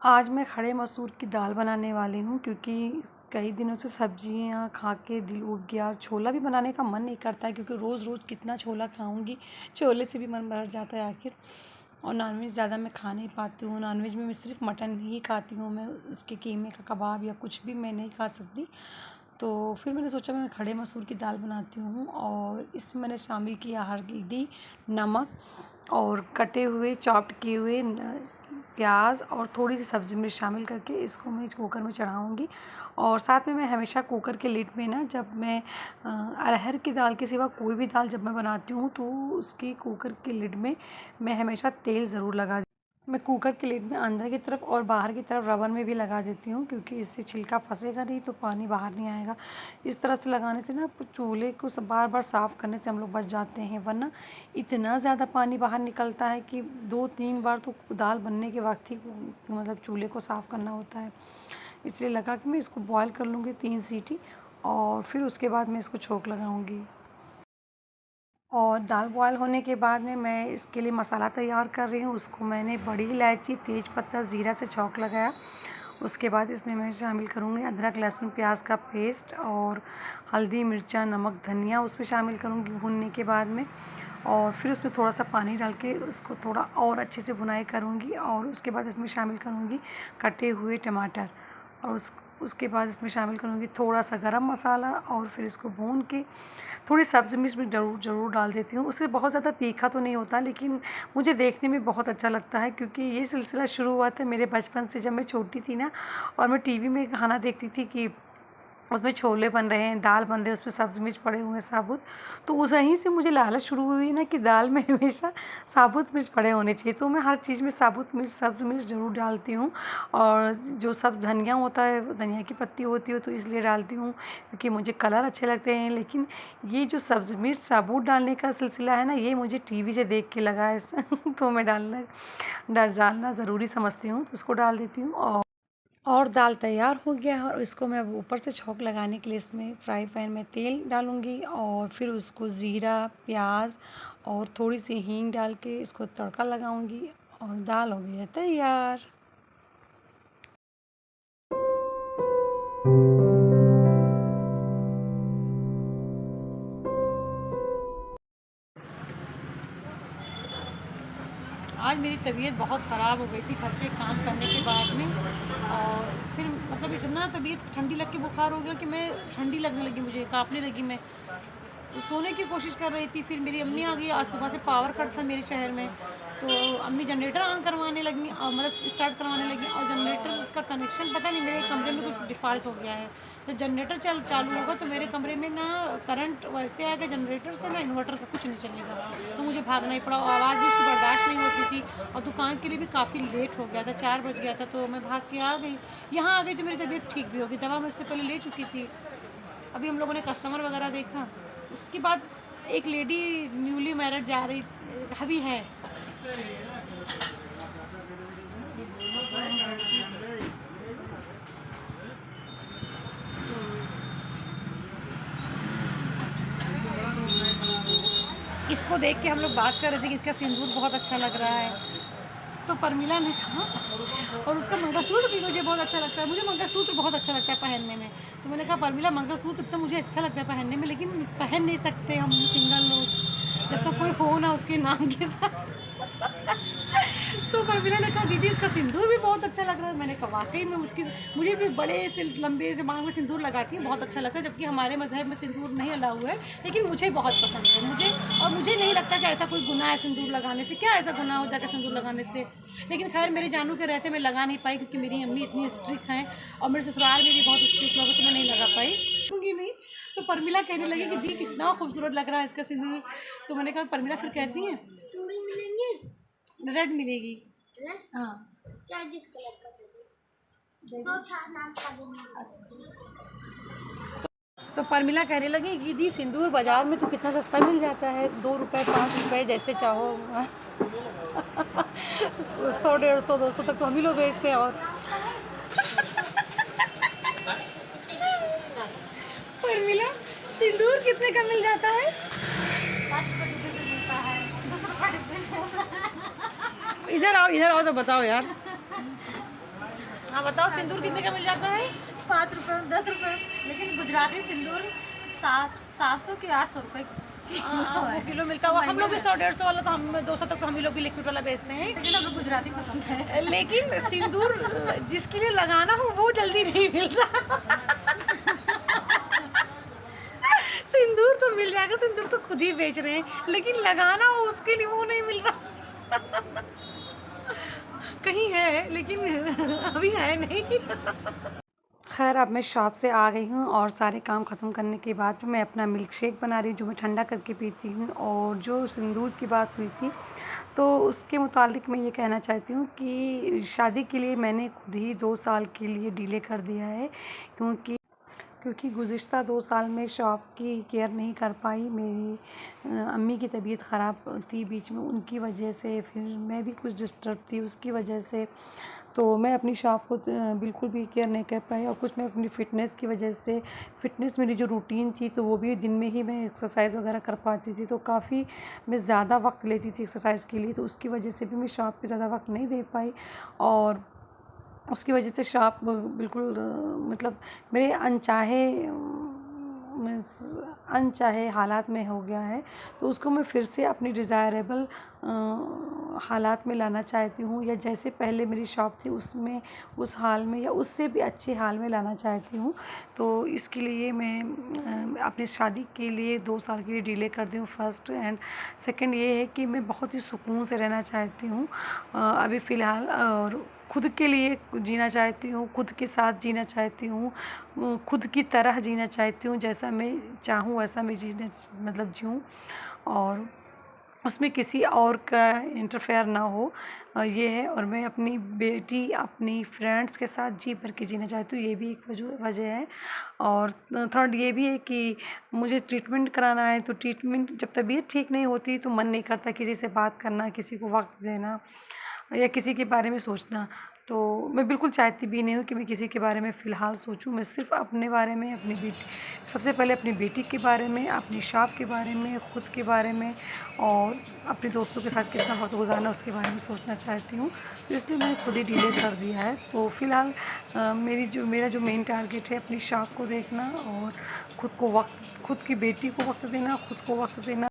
आज मैं खड़े मसूर की दाल बनाने वाली हूँ क्योंकि कई दिनों से सब्जियाँ खा के दिल उब गया और छोला भी बनाने का मन नहीं करता है क्योंकि रोज़ रोज़ कितना छोला खाऊंगी। छोले से भी मन भर जाता है आखिर। और नॉनवेज ज़्यादा मैं खा नहीं पाती हूँ। नॉनवेज में मैं सिर्फ मटन ही खाती हूँ। मैं उसके कीमे का कबाब या कुछ भी मैं नहीं खा सकती। तो फिर मैंने सोचा मैं खड़े मसूर की दाल बनाती हूँ और इसमें मैंने शामिल किया हल्दी, नमक और कटे हुए चॉप्ड किए हुए प्याज और थोड़ी सी सब्ज़ी मिर्च शामिल करके इसको मैं इस कुकर में चढ़ाऊँगी। और साथ में मैं हमेशा कुकर के लिड में ना, जब मैं अरहर की दाल के सिवा कोई भी दाल जब मैं बनाती हूँ तो उसकी कुकर के लिड में मैं हमेशा तेल ज़रूर लगा। मैं कुकर के लिड में अंदर की तरफ और बाहर की तरफ रबर में भी लगा देती हूँ क्योंकि इससे छिलका फंसेगा नहीं तो पानी बाहर नहीं आएगा। इस तरह से लगाने से ना चूल्हे को बार बार साफ़ करने से हम लोग बच जाते हैं, वरना इतना ज़्यादा पानी बाहर निकलता है कि 2-3 बार तो दाल बनने के वक्त ही मतलब चूल्हे को साफ़ करना होता है। इसलिए लगा के मैं इसको बॉयल कर लूँगी 3 सीटी और फिर उसके बाद मैं इसको छोंक लगाऊँगी। और दाल बॉयल होने के बाद में मैं इसके लिए मसाला तैयार कर रही हूँ। उसको मैंने बड़ी इलायची, तेज़पत्ता, ज़ीरा से छौंक लगाया। उसके बाद इसमें मैं शामिल करूँगी अदरक, लहसुन, प्याज का पेस्ट और हल्दी, मिर्चा, नमक, धनिया उसमें शामिल करूँगी भूनने के बाद में। और फिर उसमें थोड़ा सा पानी डाल के उसको थोड़ा और अच्छे से भुनाई करूँगी और उसके बाद इसमें शामिल करूँगी कटे हुए टमाटर और उसके बाद इसमें शामिल करूँगी थोड़ा सा गरम मसाला और फिर इसको भून के थोड़ी सब्ज़ी मिर्च भी ज़रूर डाल देती हूँ। उससे बहुत ज़्यादा तीखा तो नहीं होता लेकिन मुझे देखने में बहुत अच्छा लगता है क्योंकि ये सिलसिला शुरू हुआ था मेरे बचपन से, जब मैं छोटी थी ना और मैं टीवी में खाना देखती थी कि उसमें छोले बन रहे हैं, दाल बन रही है, उसमें सब्ज़ी मिर्च पड़े हुए हैं साबुत। तो उस वहीं से मुझे लालच शुरू हुई ना कि दाल में हमेशा साबुत मिर्च पड़े होने चाहिए। तो मैं हर चीज़ में साबुत मिर्च, सब्ज़ मिर्च ज़रूर डालती हूँ। और जो सब्ज़ धनिया होता है, धनिया की पत्ती होती है तो इसलिए डालती हूँ क्योंकि मुझे कलर अच्छे लगते हैं। लेकिन ये जो सब्ज़ मिर्च साबुत डालने का सिलसिला है ना, ये मुझे टीवी से देख के लगा है तो मैं डालना ज़रूरी समझती हूँ, तो उसको डाल देती हूँ। और दाल तैयार हो गया है और इसको मैं अब ऊपर से छौंक लगाने के लिए इसमें फ्राई पैन में तेल डालूँगी और फिर उसको ज़ीरा, प्याज और थोड़ी सी हींग डाल के इसको तड़का लगाऊँगी और दाल हो गई है तैयार। आज मेरी तबीयत बहुत ख़राब हो गई थी घर पे काम करने के बाद में। और फिर मतलब इतना तबीयत ठंडी लग के बुखार हो गया कि मैं ठंडी लगने लगी, मुझे काँपने लगी। मैं तो सोने की कोशिश कर रही थी। फिर मेरी अम्मी आ गई, आज सुबह से पावर कट था मेरे शहर में। तो अम्मी जनरेटर ऑन करवाने लगी मतलब स्टार्ट करवाने लगी और जनरेटर का कनेक्शन पता नहीं मेरे कमरे में कुछ डिफ़ॉल्ट हो गया है। जब जनरेटर चालू होगा तो मेरे कमरे में ना करंट वैसे आएगा जनरेटर से, ना इन्वर्टर का कुछ नहीं चलेगा। तो मुझे भागना ही पड़ा और आवाज़ भी उसकी बर्दाश्त नहीं होती थी और दुकान के लिए भी काफ़ी लेट हो गया था, 4 बज गया था। तो मैं भाग के आ गई। यहाँ आ गई तो मेरी तबीयत ठीक भी होगी, दवा मैं उससे पहले ले चुकी थी। अभी हम लोगों ने कस्टमर वगैरह देखा। उसके बाद एक लेडी न्यूली मैरिड जा रही अभी है। इसको देख के हम लोग बात कर रहे थे कि इसका सिंदूर बहुत अच्छा लग रहा है। तो परमिला ने कहा और उसका मंगलसूत्र भी मुझे बहुत अच्छा लगता है। मुझे मंगलसूत्र बहुत अच्छा लगता है पहनने में। तो मैंने कहा परमिला मंगलसूत्र इतना मुझे अच्छा लगता है पहनने में, लेकिन पहन नहीं सकते हम सिंगल लोग जब तक कोई हो ना उसके नाम के साथ। तो परमिला ने कहा दीदी इसका सिंदूर भी बहुत अच्छा लग रहा है। मैंने कहा वाकई में मुझे भी बड़े से लंबे से मांग में सिंदूर लगाती है, बहुत अच्छा लगता है। जबकि हमारे मज़हब में सिंदूर नहीं अलाउ है, लेकिन मुझे बहुत पसंद है। मुझे नहीं लगता कि ऐसा कोई गुनाह है सिंदूर लगाने से। क्या ऐसा गुनाह हो जाता है सिंदूर लगाने से? लेकिन खैर मेरे जानू के रहते मैं लगा नहीं पाई क्योंकि मेरी अम्मी इतनी स्ट्रिक्ट हैं और मेरे ससुराल में भी बहुत स्ट्रिक्ट लोग, तो मैं नहीं लगा पाई, दूँगी नहीं। तो परमिला कहने लगी कि दी कितना खूबसूरत लग रहा है इसका सिंदूर। तो मैंने कहा परमिला फिर कहती हैं चूड़ी मिलेंगे, रेड मिलेगी। रेड हाँ चाहे जिस कलर का दे दो, चार नाम का देना। तो परमिला कहने लगी कि दी सिंदूर बाज़ार में तो कितना सस्ता मिल जाता है, 2 रुपये 5 रुपये जैसे चाहो। 100 150 200 तक तो हम ही लोग बेचते हैं। और परमिला सिंदूर कितने का मिल जाता है? 5 रुपये डिब्बे में मिलता है, 10 रुपये डिब्बे में। इधर आओ तो बताओ यार। हाँ बताओ, सिंदूर कितने का मिल जाता है? 5 रुपये 10 रुपये, लेकिन गुजराती सिंदूर 700 की 800 रुपये वो किलो मिलता हुआ। हम लोग भी 100-150 वाला, तो हम 200 तक हम लोग भी लिक्विड वाला बेचते हैं। लेकिन हम लोग गुजराती पसंद है। लेकिन सिंदूर जिसके लिए लगाना हो वो जल्दी नहीं मिलता। सिंदूर तो मिल जाएगा, सिंदूर तो खुद ही बेच रहे हैं, लेकिन लगाना हो उसके लिए वो नहीं मिल रहा। कहीं है लेकिन अभी है नहीं। खैर अब मैं शॉप से आ गई हूँ और सारे काम ख़त्म करने के बाद मैं अपना मिल्क शेक बना रही हूँ, जो मैं ठंडा करके पीती हूँ। और जो सिंदूर की बात हुई थी, तो उसके मुतालिक मैं ये कहना चाहती हूँ कि शादी के लिए मैंने खुद ही 2 साल के लिए डिले कर दिया है, क्योंकि गुज़िश्ता 2 साल में शॉप की केयर नहीं कर पाई। मेरी अम्मी की तबीयत ख़राब थी बीच में, उनकी वजह से फिर मैं भी कुछ डिस्टर्ब थी उसकी वजह से, तो मैं अपनी शॉप को बिल्कुल भी केयर नहीं कर पाई। और कुछ मैं अपनी फ़िटनेस की वजह से, फ़िटनेस मेरी जो रूटीन थी तो वो भी दिन में ही मैं एक्सरसाइज़ वगैरह कर पाती थी, तो काफ़ी मैं ज़्यादा वक्त लेती थी एक्सरसाइज़ के लिए, तो उसकी वजह से भी मैं शॉप पे ज़्यादा वक्त नहीं दे पाई। और उसकी वजह से शॉप बिल्कुल मतलब मेरे अनचाहे हालात में हो गया है। तो उसको मैं फिर से अपनी डिज़ायरेबल हालात में लाना चाहती हूँ, या जैसे पहले मेरी शॉप थी उसमें, उस हाल में या उससे भी अच्छे हाल में लाना चाहती हूँ। तो इसके लिए मैं अपनी शादी के लिए 2 साल के लिए डिले कर दी हूँ, फर्स्ट। एंड सेकंड ये है कि मैं बहुत ही सुकून से रहना चाहती हूँ अभी फ़िलहाल, और खुद के लिए जीना चाहती हूँ, खुद के साथ जीना चाहती हूँ, खुद की तरह जीना चाहती हूँ, जैसा मैं चाहूँ वैसा मैं जीना मतलब जीऊँ, और उसमें किसी और का इंटरफेयर ना हो, ये है। और मैं अपनी बेटी, अपनी फ्रेंड्स के साथ जी भर के जीना चाहती हूँ, ये भी एक वजह है। और थर्ड ये भी है कि मुझे ट्रीटमेंट कराना है, तो ट्रीटमेंट जब तबीयत ठीक नहीं होती तो मन नहीं करता किसी से बात करना, किसी को वक्त देना या किसी के बारे में सोचना। तो मैं बिल्कुल चाहती भी नहीं हूँ कि मैं किसी के बारे में फ़िलहाल सोचूँ। मैं सिर्फ़ अपने बारे में, अपनी बेटी, सबसे पहले अपनी बेटी के बारे में, अपनी शॉप के बारे में, ख़ुद के बारे में, और अपने दोस्तों के साथ कितना वक्त गुजारना उसके बारे में सोचना चाहती हूँ। तो इसलिए मैंने खुद ही डिले कर दिया है। तो फ़िलहाल मेरा जो मेन टारगेट है अपनी शॉप को देखना, और खुद की बेटी को वक्त देना, खुद को वक्त देना।